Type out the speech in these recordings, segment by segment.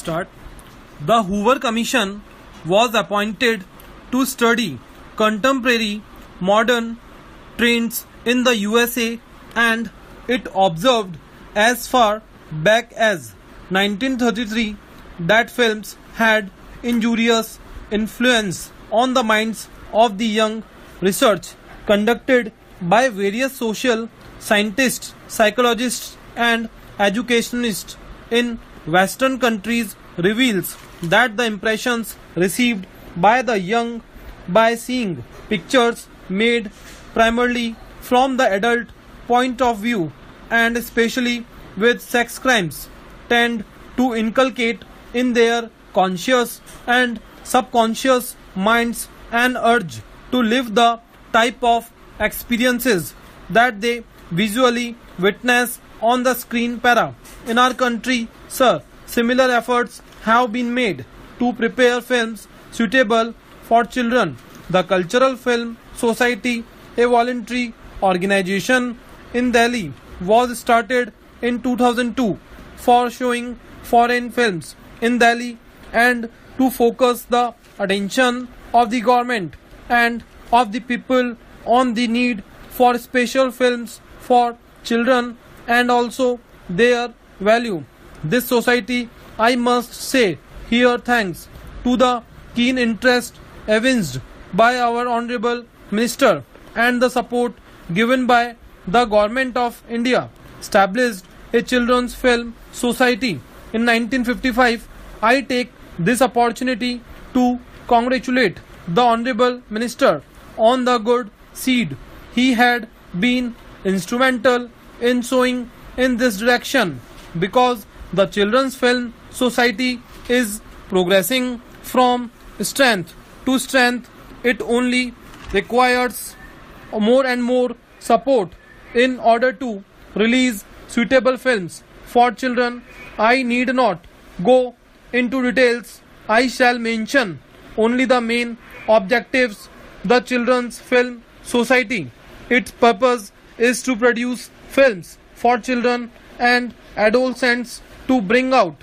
start. The Hoover Commission was appointed to study contemporary modern trends in the USA, and it observed as far back as 1933 that films had injurious influence on the minds of the young. Research conducted by various social scientists, psychologists, and educationists in Western countries reveals that the impressions received by the young by seeing pictures made primarily from the adult point of view, and especially with sex crimes, tend to inculcate in their conscious and subconscious minds an urge to live the type of experiences that they visually witness on the screen. In our country, sir, similar efforts have been made to prepare films suitable for children. The Cultural Film Society, a voluntary organization in Delhi, was started in 2002 for showing foreign films in Delhi and to focus the attention of the government and of the people on the need for special films for children and also their value. This society, I must say here, thanks to the keen interest evinced by our Honorable Minister and the support given by the Government of India, established a Children's Film Society in 1955. I take this opportunity to congratulate the Honorable Minister on the good seed he had been instrumental in sowing in this direction, because the Children's Film Society is progressing from strength to strength. It only requires more and more support in order to release suitable films for children. I need not go into details. I shall mention only the main objectives. The Children's Film Society, its purpose is to produce films for children and adolescents, to bring out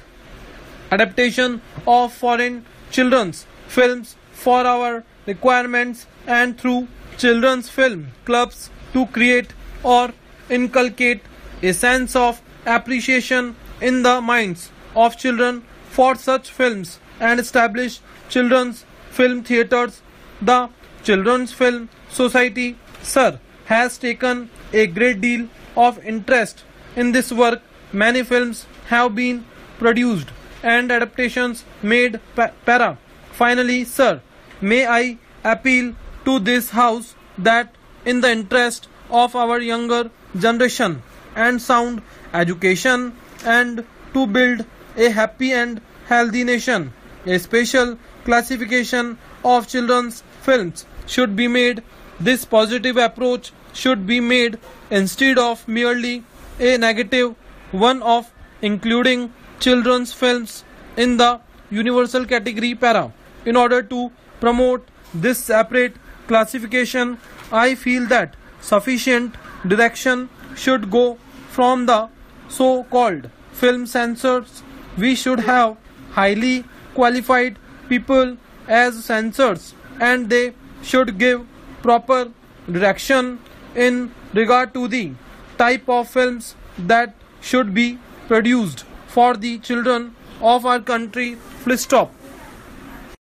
adaptation of foreign children's films for our requirements, and through children's film clubs to create or inculcate a sense of appreciation in the minds of children for such films, and establish children's film theatres. The Children's Film Society, sir, has taken a great deal of interest in this work. Many films have been produced and adaptations made. Finally, sir, may I appeal to this house that in the interest of our younger generation and sound education, and to build a happy and healthy nation, a special classification of children's films should be made. This positive approach should be made instead of merely a negative one of including children's films in the universal category. In order to promote this separate classification, I feel that sufficient direction should go from the so-called film censors. We should have highly qualified people as censors, and they should give proper direction in regard to the type of films that should be produced for the children of our country. Full stop.